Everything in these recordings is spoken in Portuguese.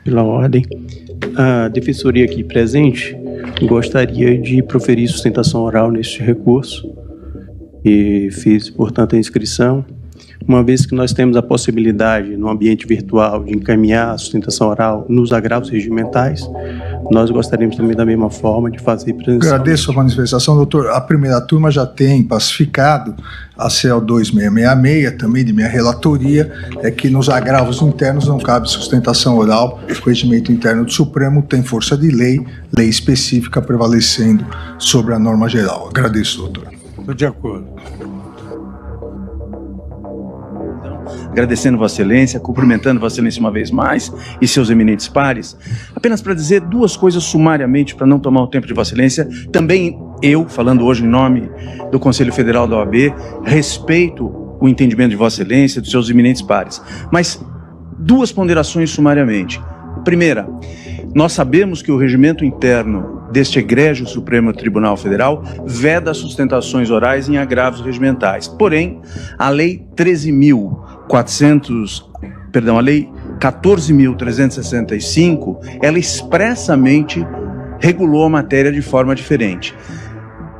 Pela ordem. A Defensoria aqui presente gostaria de proferir sustentação oral neste recurso e fiz, portanto, a inscrição. Uma vez que nós temos a possibilidade, no ambiente virtual, de encaminhar a sustentação oral nos agravos regimentais, nós gostaríamos também, da mesma forma, de fazer presença. Agradeço a manifestação, doutor. A primeira turma já tem pacificado a CEL 2666, também de minha relatoria, é que nos agravos internos não cabe sustentação oral. O regimento interno do Supremo tem força de lei específica prevalecendo sobre a norma geral. Agradeço, doutor. Estou de acordo. Agradecendo Vossa Excelência, cumprimentando Vossa Excelência uma vez mais e seus eminentes pares, apenas para dizer duas coisas sumariamente, para não tomar o tempo de Vossa Excelência. Também eu, falando hoje em nome do Conselho Federal da OAB, respeito o entendimento de Vossa Excelência, dos seus eminentes pares, mas duas ponderações sumariamente. Primeira, nós sabemos que o regimento interno deste egrégio Supremo Tribunal Federal veda sustentações orais em agravos regimentais. Porém, a Lei 14.365, ela expressamente regulou a matéria de forma diferente.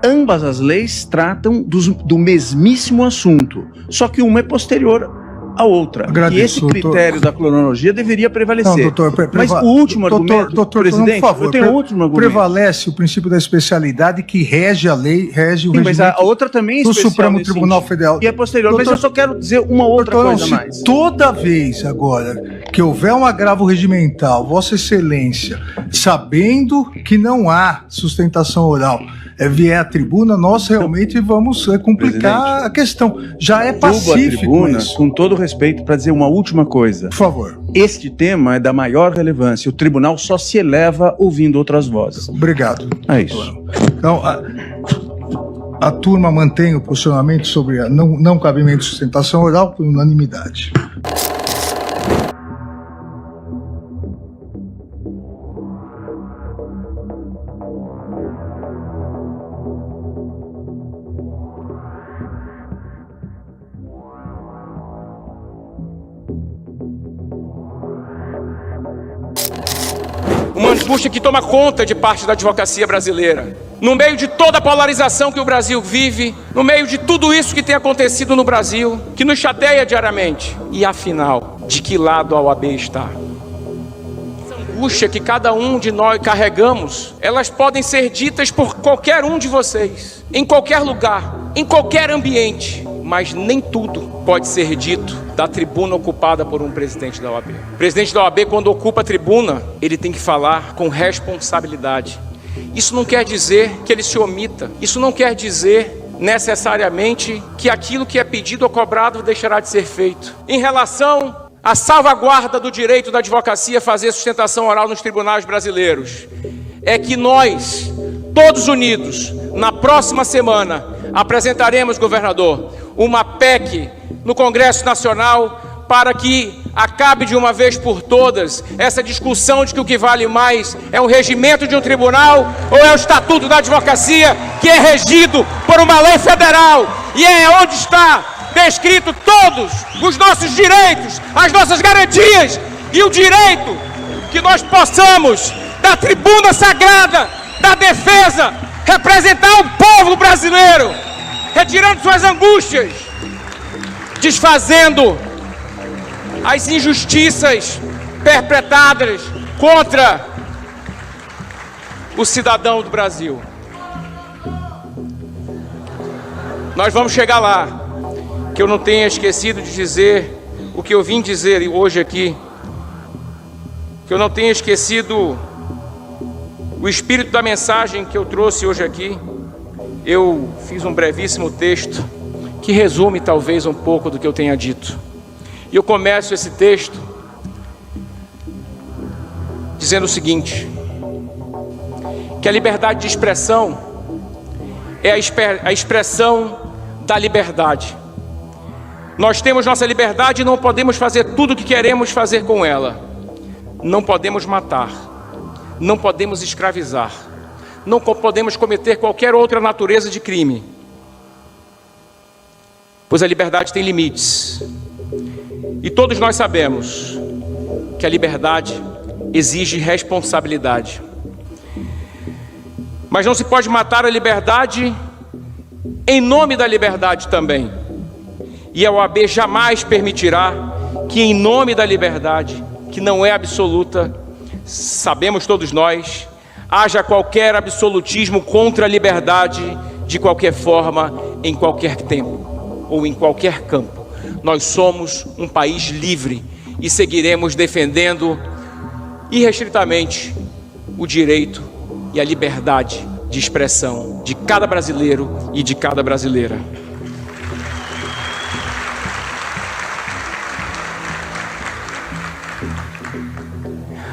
Ambas as leis tratam do mesmíssimo assunto, só que uma é posterior a outra. Agradeço, e esse critério, doutor, da cronologia deveria prevalecer. Não, doutor, mas o último argumento, doutor, presidente, por favor, eu tenho último argumento. Prevalece o princípio da especialidade que rege a lei, rege o regimento. Mas a outra também é do Supremo Tribunal Federal. E é posterior, doutor, mas eu só quero dizer uma outra coisa a mais. Toda vez agora que houver um agravo regimental, Vossa Excelência, sabendo que não há sustentação oral, vier à tribuna, nós realmente vamos complicar a questão. Já é pacífico tribuna, isso. Com todo respeito, para dizer uma última coisa. Por favor. Este tema é da maior relevância. O tribunal só se eleva ouvindo outras vozes. Obrigado. É isso. Então, a turma mantém o posicionamento sobre a não cabimento de sustentação oral por unanimidade. Uma angústia que toma conta de parte da advocacia brasileira. No meio de toda a polarização que o Brasil vive, no meio de tudo isso que tem acontecido no Brasil, que nos chateia diariamente. E afinal, de que lado a OAB está? Essa angústia que cada um de nós carregamos, elas podem ser ditas por qualquer um de vocês, em qualquer lugar, em qualquer ambiente. Mas nem tudo pode ser dito da tribuna ocupada por um presidente da OAB. O presidente da OAB, quando ocupa a tribuna, ele tem que falar com responsabilidade. Isso não quer dizer que ele se omita. Isso não quer dizer necessariamente que aquilo que é pedido ou cobrado deixará de ser feito. Em relação à salvaguarda do direito da advocacia a fazer sustentação oral nos tribunais brasileiros, é que nós, todos unidos, na próxima semana, apresentaremos, governador, uma PEC no Congresso Nacional para que acabe de uma vez por todas essa discussão de que o que vale mais é o regimento de um tribunal ou é o estatuto da advocacia, que é regido por uma lei federal e é onde está descrito todos os nossos direitos, as nossas garantias e o direito que nós possamos, da tribuna sagrada da defesa, representar o povo brasileiro, retirando suas angústias, desfazendo as injustiças perpetradas contra o cidadão do Brasil. Nós vamos chegar lá. Que eu não tenha esquecido de dizer o que eu vim dizer hoje aqui. Que eu não tenha esquecido o espírito da mensagem que eu trouxe hoje aqui. Eu fiz um brevíssimo texto que resume talvez um pouco do que eu tenha dito. E eu começo esse texto dizendo o seguinte: que a liberdade de expressão é a expressão da liberdade. Nós temos nossa liberdade e não podemos fazer tudo o que queremos fazer com ela. Não podemos matar, não podemos escravizar, não podemos cometer qualquer outra natureza de crime, pois a liberdade tem limites. E todos nós sabemos que a liberdade exige responsabilidade. Mas não se pode matar a liberdade em nome da liberdade também. E a OAB jamais permitirá que, em nome da liberdade, que não é absoluta, sabemos todos nós, haja qualquer absolutismo contra a liberdade de qualquer forma, em qualquer tempo ou em qualquer campo. Nós somos um país livre e seguiremos defendendo irrestritamente o direito e a liberdade de expressão de cada brasileiro e de cada brasileira.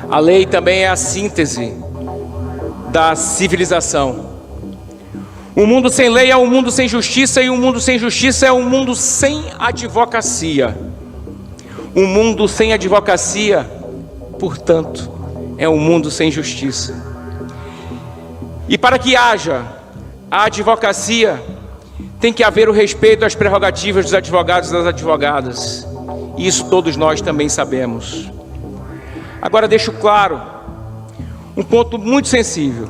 A lei também é a síntese da civilização. Um mundo sem lei é um mundo sem justiça, e um mundo sem justiça é um mundo sem advocacia. Um mundo sem advocacia, portanto, é um mundo sem justiça. E para que haja a advocacia, tem que haver o respeito às prerrogativas dos advogados e das advogadas. E isso todos nós também sabemos. Agora deixo claro um ponto muito sensível.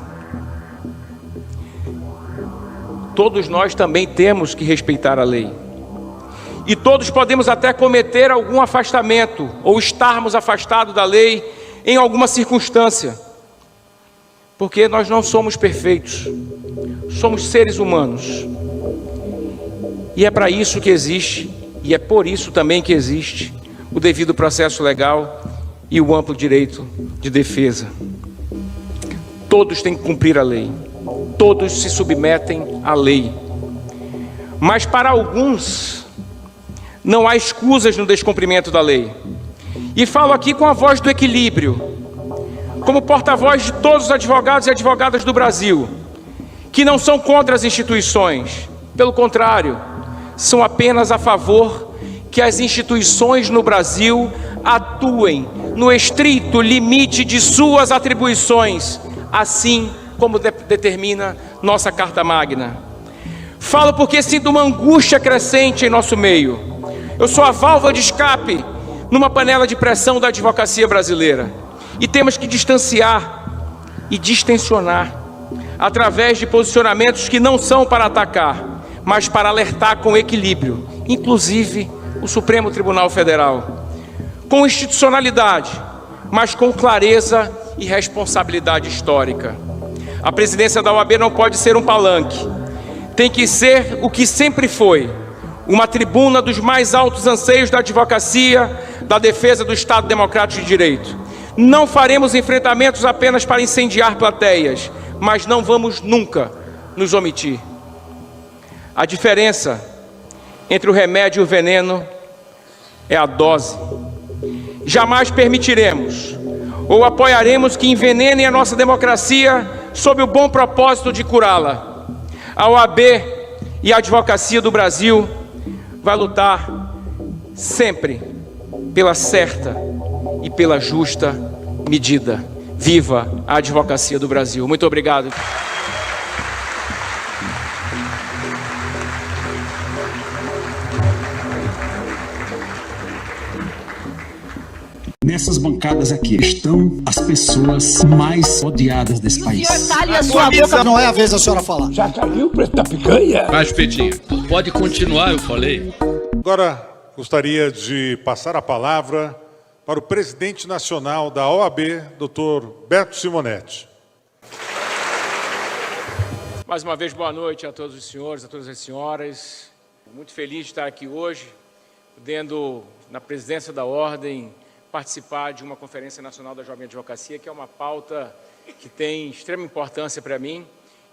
Todos nós também temos que respeitar a lei. E todos podemos até cometer algum afastamento, ou estarmos afastados da lei em alguma circunstância. Porque nós não somos perfeitos. Somos seres humanos. E é para isso que existe, e é por isso também que existe, o devido processo legal e o amplo direito de defesa. Todos têm que cumprir a lei. Todos se submetem à lei. Mas para alguns, não há escusas no descumprimento da lei. E falo aqui com a voz do equilíbrio, como porta-voz de todos os advogados e advogadas do Brasil, que não são contra as instituições. Pelo contrário, são apenas a favor que as instituições no Brasil atuem no estrito limite de suas atribuições, assim como determina nossa Carta Magna. Falo porque sinto uma angústia crescente em nosso meio. Eu sou a válvula de escape numa panela de pressão da advocacia brasileira. E temos que distanciar e distensionar através de posicionamentos que não são para atacar, mas para alertar com equilíbrio, inclusive o Supremo Tribunal Federal. Com institucionalidade, mas com clareza e responsabilidade histórica. A presidência da OAB não pode ser um palanque. Tem que ser o que sempre foi, uma tribuna dos mais altos anseios da advocacia, da defesa do Estado Democrático de Direito. Não faremos enfrentamentos apenas para incendiar plateias, mas não vamos nunca nos omitir. A diferença entre o remédio e o veneno é a dose. Jamais permitiremos ou apoiaremos que envenenem a nossa democracia sob o bom propósito de curá-la. A OAB e a advocacia do Brasil vai lutar sempre pela certa e pela justa medida. Viva a advocacia do Brasil. Muito obrigado. Nessas bancadas aqui estão as pessoas mais odiadas desse país. Cale a sua boca, não é a vez da senhora falar. Já caiu o preço da picanha? Vai, Petinho. Pode continuar, eu falei. Agora, gostaria de passar a palavra para o presidente nacional da OAB, Dr. Beto Simonetti. Mais uma vez, boa noite a todos os senhores, a todas as senhoras. Muito feliz de estar aqui hoje, podendo, na presidência da Ordem, participar de uma Conferência Nacional da Jovem Advocacia, que é uma pauta que tem extrema importância para mim,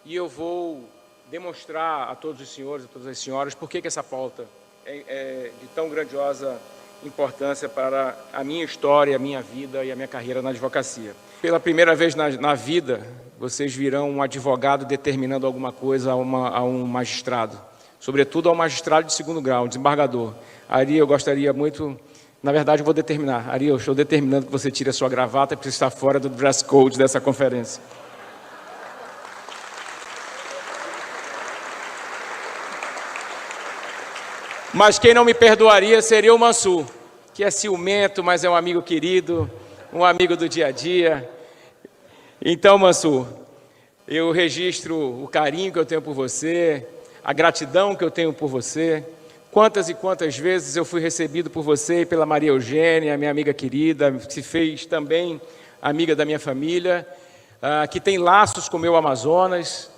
e eu vou demonstrar a todos os senhores, a todas as senhoras, por que essa pauta é de tão grandiosa importância para a minha história, a minha vida e a minha carreira na advocacia. Pela primeira vez na vida, vocês virão um advogado determinando alguma coisa a um magistrado, sobretudo ao magistrado de segundo grau, um desembargador. Ari, eu gostaria muito... Na verdade, eu vou determinar. Ari, eu estou determinando que você tire a sua gravata, porque você está fora do dress code dessa conferência. Mas quem não me perdoaria seria o Mansur, que é ciumento, mas é um amigo querido, um amigo do dia a dia. Então, Mansur, eu registro o carinho que eu tenho por você, a gratidão que eu tenho por você. Quantas e quantas vezes eu fui recebido por você e pela Maria Eugênia, minha amiga querida, que se fez também amiga da minha família, que tem laços com o meu Amazonas,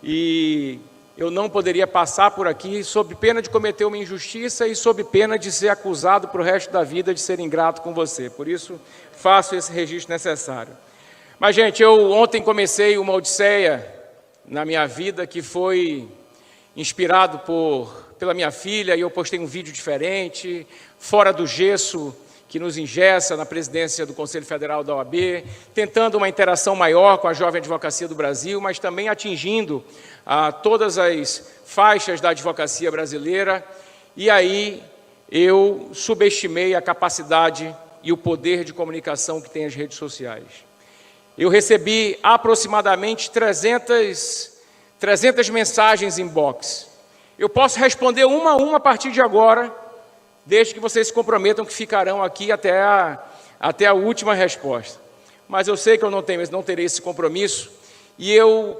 e eu não poderia passar por aqui sob pena de cometer uma injustiça e sob pena de ser acusado para o resto da vida de ser ingrato com você. Por isso, faço esse registro necessário. Mas, gente, eu ontem comecei uma odisseia na minha vida que foi inspirado pela minha filha, e eu postei um vídeo diferente, fora do gesso que nos engessa na presidência do Conselho Federal da OAB, tentando uma interação maior com a jovem advocacia do Brasil, mas também atingindo todas as faixas da advocacia brasileira. E aí eu subestimei a capacidade e o poder de comunicação que tem as redes sociais. Eu recebi aproximadamente 300 mensagens inbox. Eu posso responder uma a uma a partir de agora, desde que vocês se comprometam que ficarão aqui até a última resposta. Mas eu sei que eu não terei esse compromisso, e eu,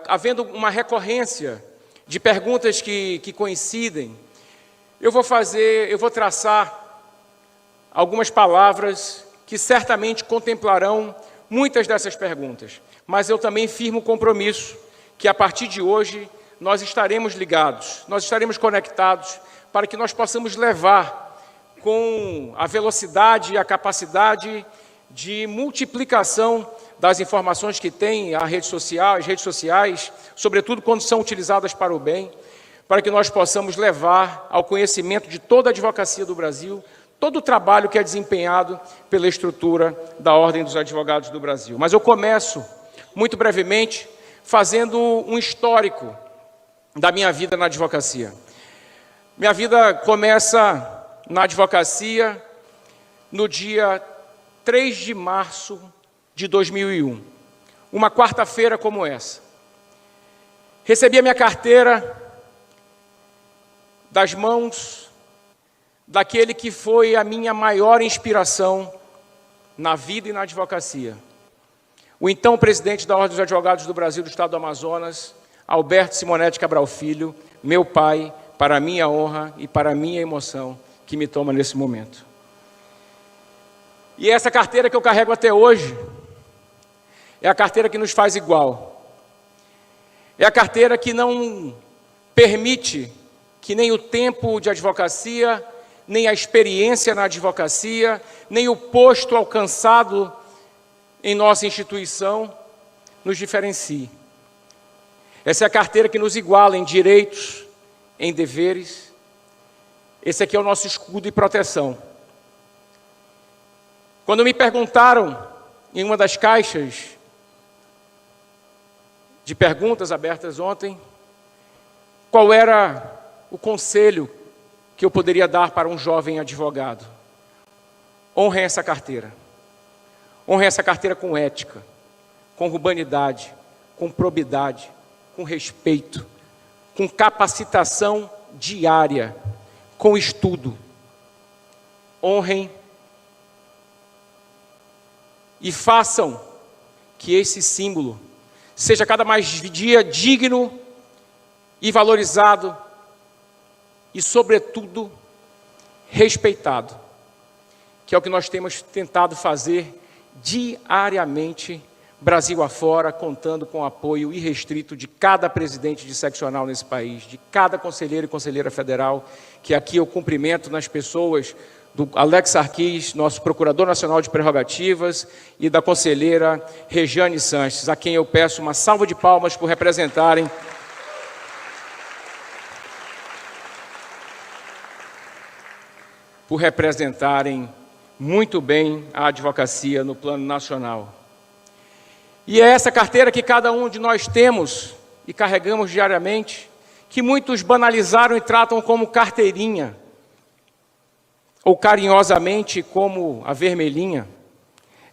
havendo uma recorrência de perguntas que coincidem, eu vou traçar algumas palavras que certamente contemplarão muitas dessas perguntas. Mas eu também firmo o compromisso que, a partir de hoje, nós estaremos ligados, nós estaremos conectados, para que nós possamos levar com a velocidade e a capacidade de multiplicação das informações que tem as redes sociais, sobretudo quando são utilizadas para o bem, para que nós possamos levar ao conhecimento de toda a advocacia do Brasil todo o trabalho que é desempenhado pela estrutura da Ordem dos Advogados do Brasil. Mas eu começo, muito brevemente, fazendo um histórico da minha vida na advocacia. Minha vida começa na advocacia no dia 3 de março de 2001, uma quarta-feira como essa. Recebi a minha carteira das mãos daquele que foi a minha maior inspiração na vida e na advocacia. O então presidente da Ordem dos Advogados do Brasil do Estado do Amazonas, Alberto Simonetti Cabral Filho, meu pai, para a minha honra e para a minha emoção que me toma nesse momento. E essa carteira que eu carrego até hoje é a carteira que nos faz igual. É a carteira que não permite que nem o tempo de advocacia, nem a experiência na advocacia, nem o posto alcançado em nossa instituição nos diferencie. Essa é a carteira que nos iguala em direitos, em deveres. Esse aqui é o nosso escudo e proteção. Quando me perguntaram, em uma das caixas de perguntas abertas ontem, qual era o conselho que eu poderia dar para um jovem advogado: honrem essa carteira. Honrem essa carteira com ética, com urbanidade, com probidade, com respeito, com capacitação diária, com estudo. Honrem e façam que esse símbolo seja cada mais dia digno e valorizado e, sobretudo, respeitado, que é o que nós temos tentado fazer diariamente, Brasil afora, contando com o apoio irrestrito de cada presidente de seccional nesse país, de cada conselheiro e conselheira federal, que aqui eu cumprimento nas pessoas do Alex Sarquis, nosso Procurador Nacional de Prerrogativas, e da conselheira Regiane Sanches, a quem eu peço uma salva de palmas por representarem muito bem a advocacia no plano nacional. E é essa carteira que cada um de nós temos e carregamos diariamente, que muitos banalizaram e tratam como carteirinha, ou carinhosamente como a vermelhinha.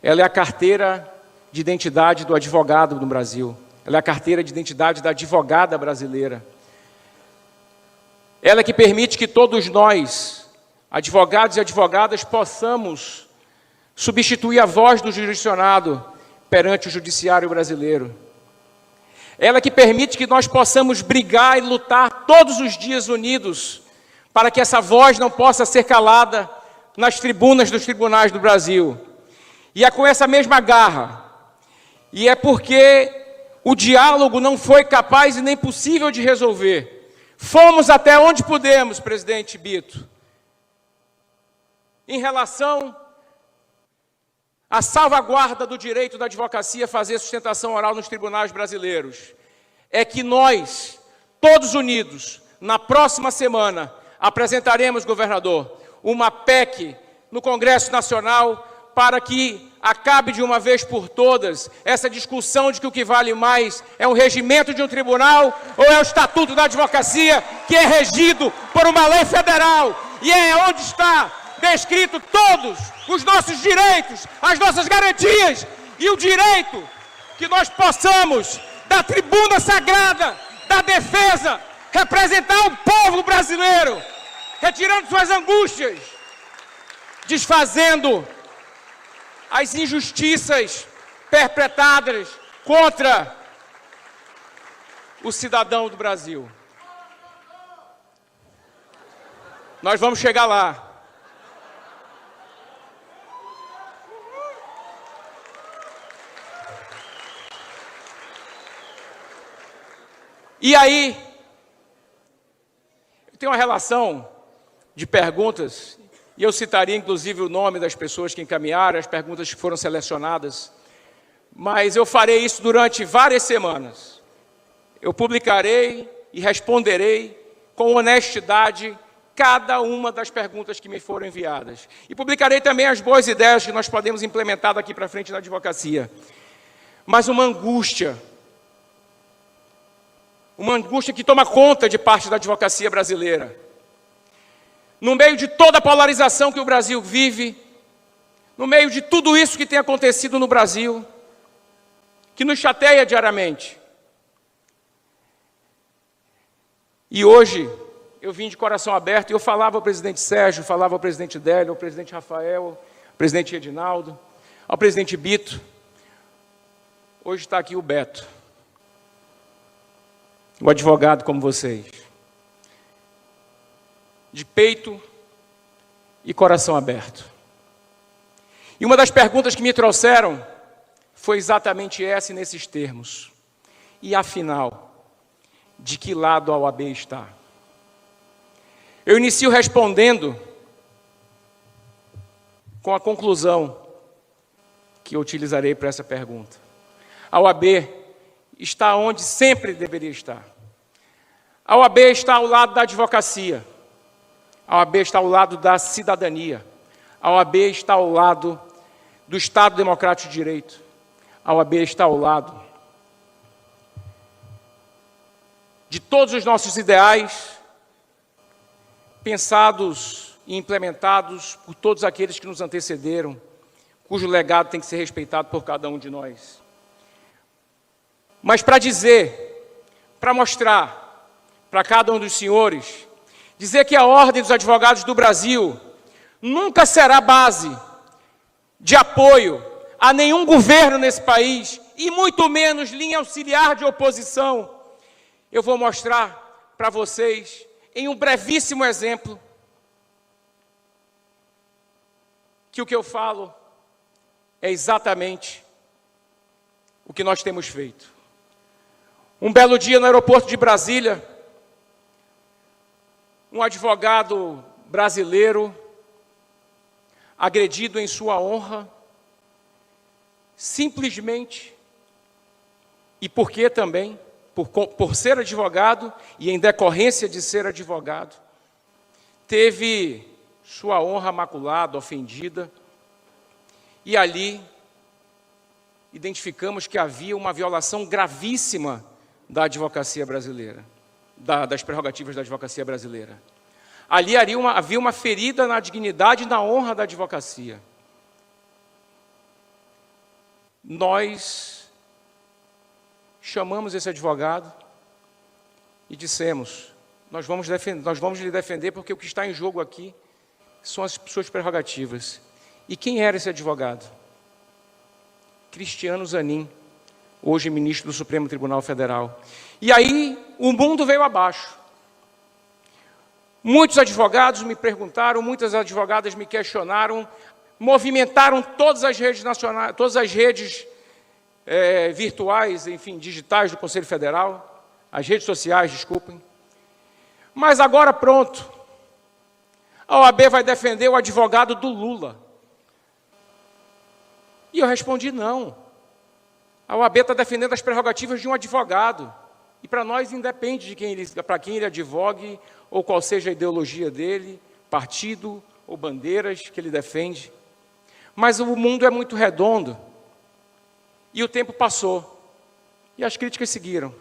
Ela é a carteira de identidade do advogado no Brasil. Ela é a carteira de identidade da advogada brasileira. Ela é que permite que todos nós, advogados e advogadas, possamos substituir a voz do jurisdicionado perante o judiciário brasileiro. Ela que permite que nós possamos brigar e lutar todos os dias unidos para que essa voz não possa ser calada nas tribunas dos tribunais do Brasil. E é com essa mesma garra, e é porque o diálogo não foi capaz e nem possível de resolver. Fomos até onde pudemos, presidente Bito, em relação à salvaguarda do direito da advocacia a fazer sustentação oral nos tribunais brasileiros. É que nós, todos unidos, na próxima semana, apresentaremos, governador, uma PEC no Congresso Nacional para que acabe de uma vez por todas essa discussão de que o que vale mais é o regimento de um tribunal ou é o Estatuto da Advocacia, que é regido por uma lei federal, e é onde está descrito todos os nossos direitos, as nossas garantias, e o direito que nós possamos, da tribuna sagrada, da defesa, representar o povo brasileiro, retirando suas angústias, desfazendo as injustiças perpetradas contra o cidadão do Brasil. Nós vamos chegar lá. E aí, tem uma relação de perguntas, e eu citaria inclusive o nome das pessoas que encaminharam, as perguntas que foram selecionadas, mas eu farei isso durante várias semanas. Eu publicarei e responderei com honestidade cada uma das perguntas que me foram enviadas. E publicarei também as boas ideias que nós podemos implementar daqui para frente na advocacia. Mas uma angústia que toma conta de parte da advocacia brasileira. No meio de toda a polarização que o Brasil vive, no meio de tudo isso que tem acontecido no Brasil, que nos chateia diariamente. E hoje, eu vim de coração aberto e eu falava ao presidente Sérgio, falava ao presidente Délio, ao presidente Rafael, ao presidente Edinaldo, ao presidente Bito. Hoje está aqui o Beto, o advogado como vocês, de peito e coração aberto. E uma das perguntas que me trouxeram foi exatamente essa e nesses termos. E afinal, de que lado a OAB está? Eu inicio respondendo com a conclusão que eu utilizarei para essa pergunta. A OAB está onde sempre deveria estar. A OAB está ao lado da advocacia. A OAB está ao lado da cidadania. A OAB está ao lado do Estado Democrático de Direito. A OAB está ao lado de todos os nossos ideais, pensados e implementados por todos aqueles que nos antecederam, cujo legado tem que ser respeitado por cada um de nós. Mas para dizer, para mostrar para cada um dos senhores, dizer que a Ordem dos Advogados do Brasil nunca será base de apoio a nenhum governo nesse país, e muito menos linha auxiliar de oposição, eu vou mostrar para vocês, em um brevíssimo exemplo, que o que eu falo é exatamente o que nós temos feito. Um belo dia no aeroporto de Brasília, um advogado brasileiro, agredido em sua honra, simplesmente, e porque também, por ser advogado e em decorrência de ser advogado, teve sua honra maculada, ofendida, e ali identificamos que havia uma violação gravíssima da advocacia brasileira, das prerrogativas da advocacia brasileira. Ali havia uma ferida na dignidade e na honra da advocacia. Nós chamamos esse advogado e dissemos, nós vamos lhe defender porque o que está em jogo aqui são as suas prerrogativas. E quem era esse advogado? Cristiano Zanin, hoje ministro do Supremo Tribunal Federal. E aí o mundo veio abaixo. Muitos advogados me perguntaram, muitas advogadas me questionaram, movimentaram todas as redes nacionais, todas as redes virtuais, enfim, digitais do Conselho Federal, as redes sociais, desculpem. Mas agora pronto, a OAB vai defender o advogado do Lula. E eu respondi não. A OAB está defendendo as prerrogativas de um advogado. E para nós independe de para quem ele advogue, ou qual seja a ideologia dele, partido ou bandeiras que ele defende. Mas o mundo é muito redondo. E o tempo passou. E as críticas seguiram.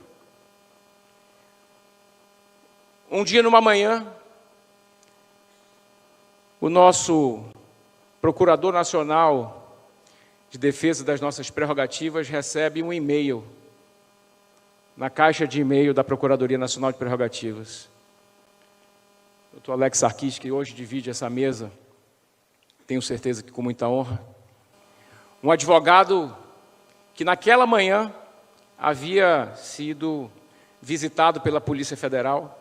Um dia, numa manhã, o nosso Procurador Nacional de Defesa das Nossas Prerrogativas recebe um e-mail na caixa de e-mail da Procuradoria Nacional de Prerrogativas. O Dr. Alex Sarkis, que hoje divide essa mesa, tenho certeza que com muita honra, um advogado que naquela manhã havia sido visitado pela Polícia Federal,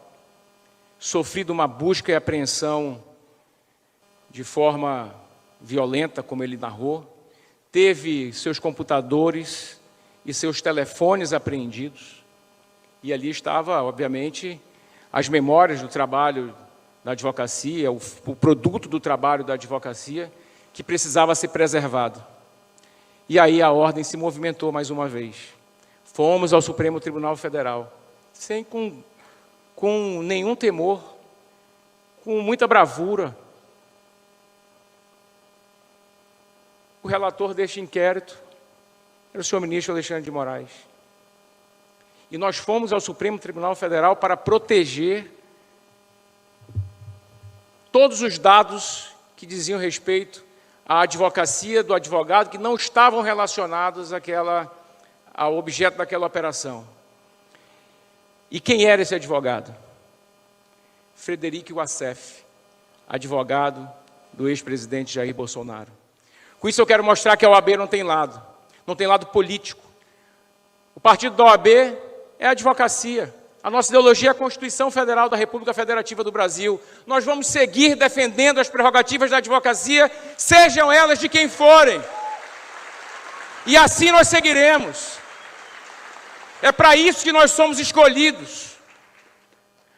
sofrido uma busca e apreensão de forma violenta, como ele narrou, teve seus computadores e seus telefones apreendidos, e ali estava, obviamente, as memórias do trabalho da advocacia, o produto do trabalho da advocacia, que precisava ser preservado. E aí a ordem se movimentou mais uma vez. Fomos ao Supremo Tribunal Federal, com nenhum temor, com muita bravura. O relator deste inquérito era o senhor ministro Alexandre de Moraes. E nós fomos ao Supremo Tribunal Federal para proteger todos os dados que diziam respeito à advocacia do advogado, que não estavam relacionados ao objeto daquela operação. E quem era esse advogado? Frederico Wassef, advogado do ex-presidente Jair Bolsonaro. Com isso eu quero mostrar que a OAB não tem lado político. O partido da OAB é a advocacia. A nossa ideologia é a Constituição Federal da República Federativa do Brasil. Nós vamos seguir defendendo as prerrogativas da advocacia, sejam elas de quem forem. E assim nós seguiremos. É para isso que nós somos escolhidos.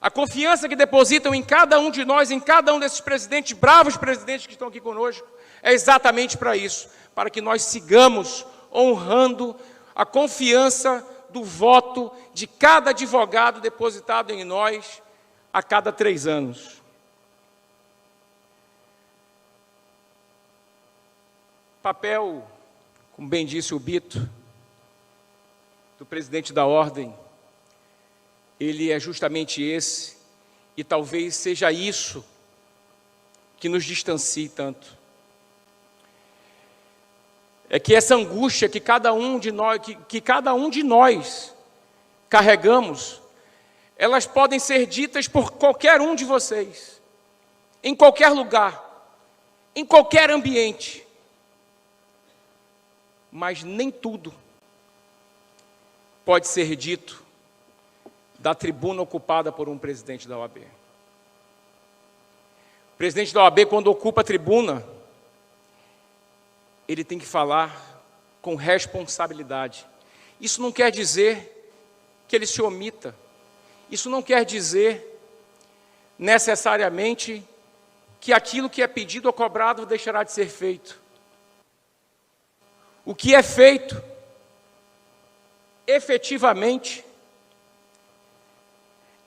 A confiança que depositam em cada um de nós, em cada um desses presidentes, bravos presidentes que estão aqui conosco, é exatamente para isso, para que nós sigamos honrando a confiança do voto de cada advogado depositado em nós a cada 3 anos. Papel, como bem disse o Bito, do presidente da Ordem, ele é justamente esse, e talvez seja isso que nos distancie tanto. É que essa angústia que cada um de nós carregamos, elas podem ser ditas por qualquer um de vocês, em qualquer lugar, em qualquer ambiente, mas nem tudo pode ser dito da tribuna ocupada por um presidente da OAB. O presidente da OAB, quando ocupa a tribuna, ele tem que falar com responsabilidade. Isso não quer dizer que ele se omita. Isso não quer dizer, necessariamente, que aquilo que é pedido ou cobrado deixará de ser feito. O que é feito, efetivamente,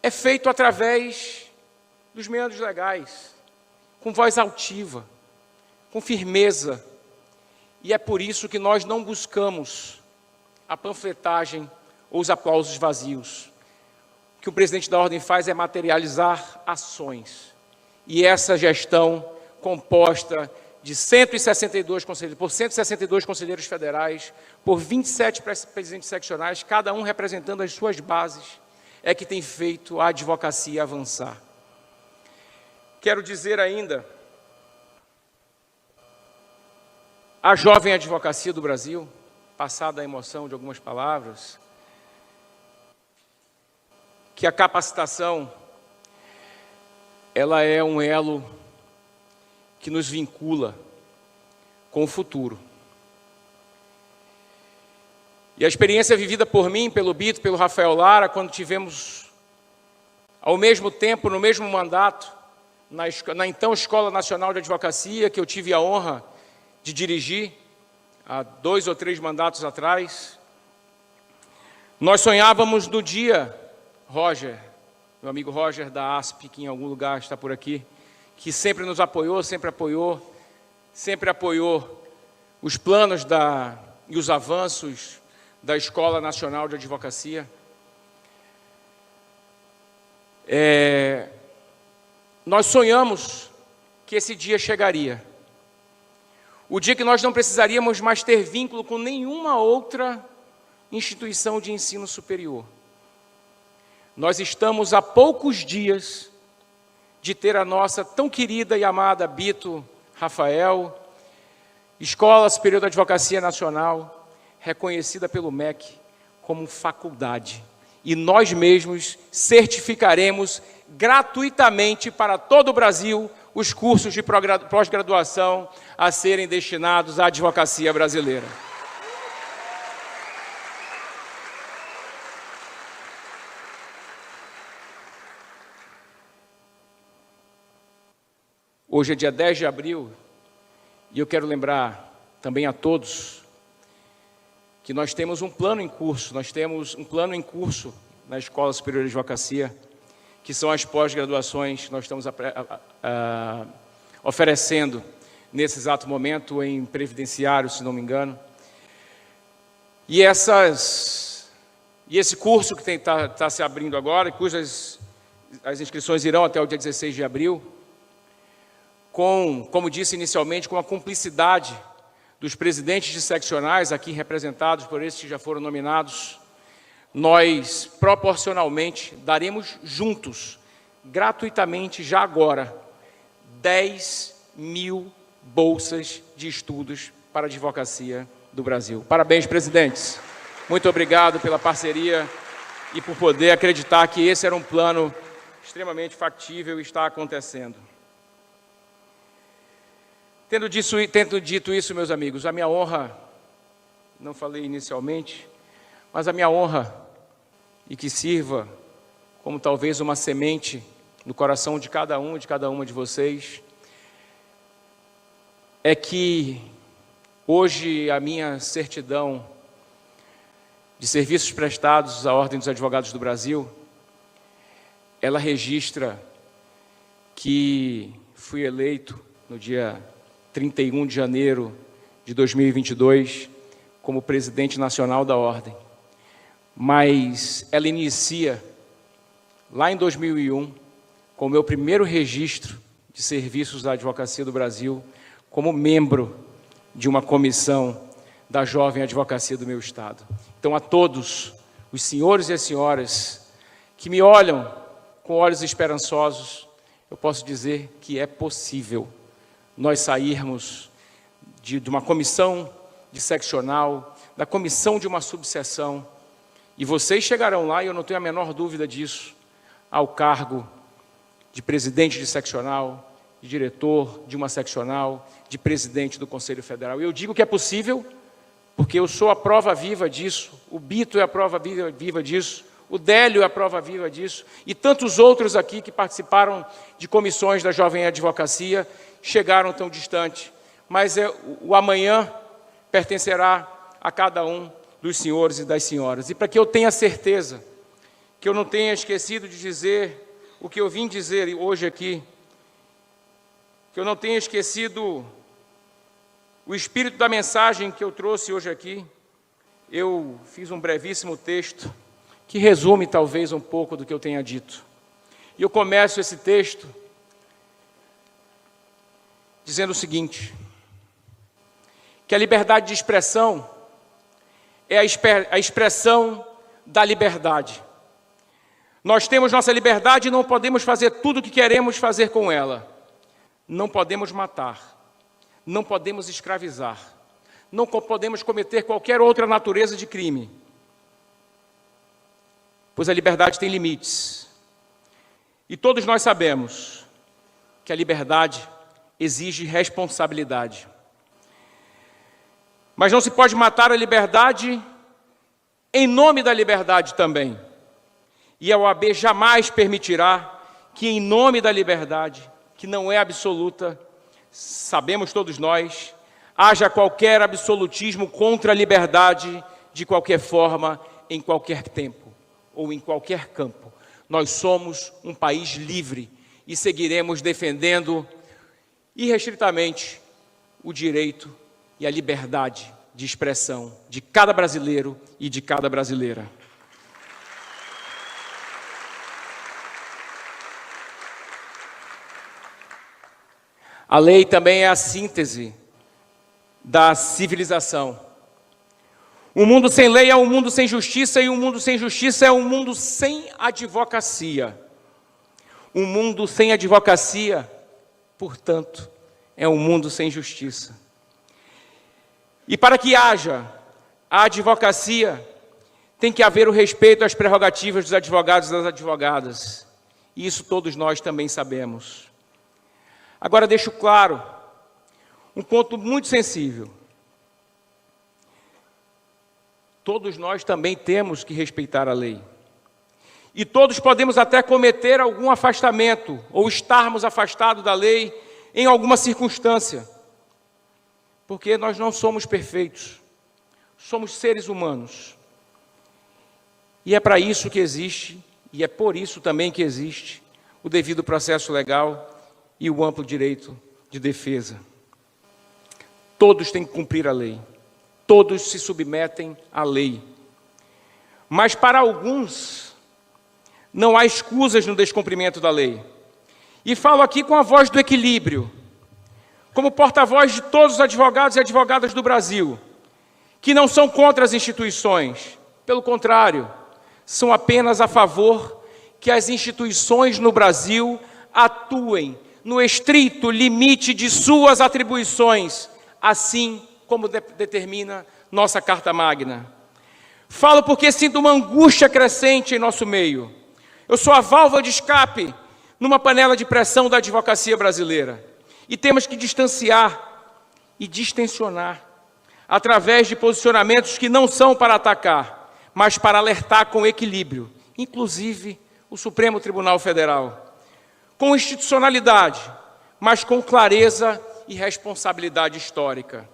é feito através dos meandros legais, com voz altiva, com firmeza. E é por isso que nós não buscamos a panfletagem ou os aplausos vazios. O que o presidente da Ordem faz é materializar ações. E essa gestão, composta de 162 conselheiros federais, por 27 presidentes seccionais, cada um representando as suas bases, é que tem feito a advocacia avançar. Quero dizer ainda à jovem advocacia do Brasil, passada a emoção de algumas palavras, que a capacitação, ela é um elo que nos vincula com o futuro. E a experiência vivida por mim, pelo Bito, pelo Rafael Lara, quando tivemos, ao mesmo tempo, no mesmo mandato, na então Escola Nacional de Advocacia, que eu tive a honra de dirigir, há 2 ou 3 mandatos atrás, nós sonhávamos no dia, Roger, meu amigo Roger da ASP, que em algum lugar está por aqui, que sempre nos apoiou, sempre apoiou os planos e os avanços da Escola Nacional de Advocacia. Nós sonhamos que esse dia chegaria. O dia que nós não precisaríamos mais ter vínculo com nenhuma outra instituição de ensino superior. Nós estamos a poucos dias de ter a nossa tão querida e amada Bito Rafael, Escola Superior da Advocacia Nacional, reconhecida pelo MEC como faculdade. E nós mesmos certificaremos gratuitamente para todo o Brasil os cursos de pós-graduação a serem destinados à advocacia brasileira. Hoje é dia 10 de abril e eu quero lembrar também a todos que nós temos um plano em curso, na Escola Superior de Advocacia, que são as pós-graduações que nós estamos oferecendo nesse exato momento em previdenciário, se não me engano. E esse curso que está se abrindo agora, cujas as inscrições irão até o dia 16 de abril, como disse inicialmente, com a cumplicidade dos presidentes de seccionais, aqui representados por esses que já foram nominados, nós, proporcionalmente, daremos juntos, gratuitamente, já agora, 10.000 bolsas de estudos para a advocacia do Brasil. Parabéns, presidentes. Muito obrigado pela parceria e por poder acreditar que esse era um plano extremamente factível e está acontecendo. Tendo dito isso, meus amigos, a minha honra, não falei inicialmente, mas a minha honra, e que sirva como talvez uma semente no coração de cada um e de cada uma de vocês, é que hoje a minha certidão de serviços prestados à Ordem dos Advogados do Brasil, ela registra que fui eleito no dia 31 de janeiro de 2022 como presidente nacional da Ordem. Mas ela inicia lá em 2001 com o meu primeiro registro de serviços da Advocacia do Brasil como membro de uma comissão da jovem advocacia do meu estado. Então, a todos os senhores e as senhoras que me olham com olhos esperançosos, eu posso dizer que é possível nós sairmos de uma comissão de seccional, da comissão de uma subseção, e vocês chegarão lá, e eu não tenho a menor dúvida disso, ao cargo de presidente de seccional, de diretor de uma seccional, de presidente do Conselho Federal. E eu digo que é possível, porque eu sou a prova viva disso, o Bito é a prova viva disso, o Délio é a prova viva disso, e tantos outros aqui que participaram de comissões da jovem advocacia, chegaram tão distante, mas o amanhã pertencerá a cada um dos senhores e das senhoras. E para que eu tenha certeza que eu não tenha esquecido de dizer o que eu vim dizer hoje aqui, que eu não tenha esquecido o espírito da mensagem que eu trouxe hoje aqui, eu fiz um brevíssimo texto que resume talvez um pouco do que eu tenha dito. E eu começo esse texto dizendo o seguinte, que a liberdade de expressão é a expressão da liberdade. Nós temos nossa liberdade e não podemos fazer tudo o que queremos fazer com ela. Não podemos matar, não podemos escravizar, não podemos cometer qualquer outra natureza de crime, pois a liberdade tem limites. E todos nós sabemos que a liberdade exige responsabilidade. Mas não se pode matar a liberdade em nome da liberdade também. E a OAB jamais permitirá que, em nome da liberdade, que não é absoluta, sabemos todos nós, haja qualquer absolutismo contra a liberdade, de qualquer forma, em qualquer tempo ou em qualquer campo. Nós somos um país livre e seguiremos defendendo irrestritamente o direito e a liberdade de expressão de cada brasileiro e de cada brasileira. A lei também é a síntese da civilização. Um mundo sem lei é um mundo sem justiça, e um mundo sem justiça é um mundo sem advocacia. Um mundo sem advocacia, portanto, é um mundo sem justiça. E para que haja a advocacia, tem que haver o respeito às prerrogativas dos advogados e das advogadas. E isso todos nós também sabemos. Agora deixo claro um ponto muito sensível. Todos nós também temos que respeitar a lei. E todos podemos até cometer algum afastamento, ou estarmos afastados da lei em alguma circunstância. Porque nós não somos perfeitos. Somos seres humanos. E é para isso que existe, e é por isso também que existe, o devido processo legal e o amplo direito de defesa. Todos têm que cumprir a lei. Todos se submetem à lei. Mas para alguns, não há escusas no descumprimento da lei. E falo aqui com a voz do equilíbrio, como porta-voz de todos os advogados e advogadas do Brasil, que não são contra as instituições. Pelo contrário, são apenas a favor que as instituições no Brasil atuem no estrito limite de suas atribuições, assim como determina nossa Carta Magna. Falo porque sinto uma angústia crescente em nosso meio. Eu sou a válvula de escape numa panela de pressão da advocacia brasileira. E temos que distanciar e distensionar, através de posicionamentos que não são para atacar, mas para alertar com equilíbrio, inclusive o Supremo Tribunal Federal. Com institucionalidade, mas com clareza e responsabilidade histórica.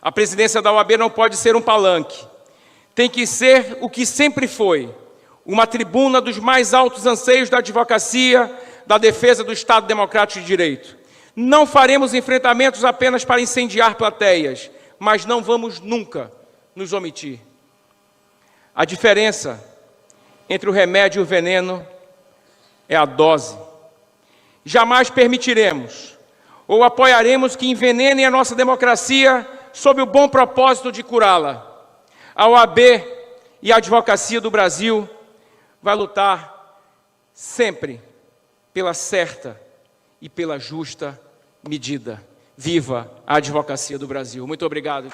A presidência da OAB não pode ser um palanque. Tem que ser o que sempre foi, uma tribuna dos mais altos anseios da advocacia, da defesa do Estado Democrático de Direito. Não faremos enfrentamentos apenas para incendiar plateias, mas não vamos nunca nos omitir. A diferença entre o remédio e o veneno é a dose. Jamais permitiremos ou apoiaremos que envenenem a nossa democracia sob o bom propósito de curá-la. A OAB e a advocacia do Brasil vai lutar sempre pela certa e pela justa medida. Viva a advocacia do Brasil. Muito obrigado.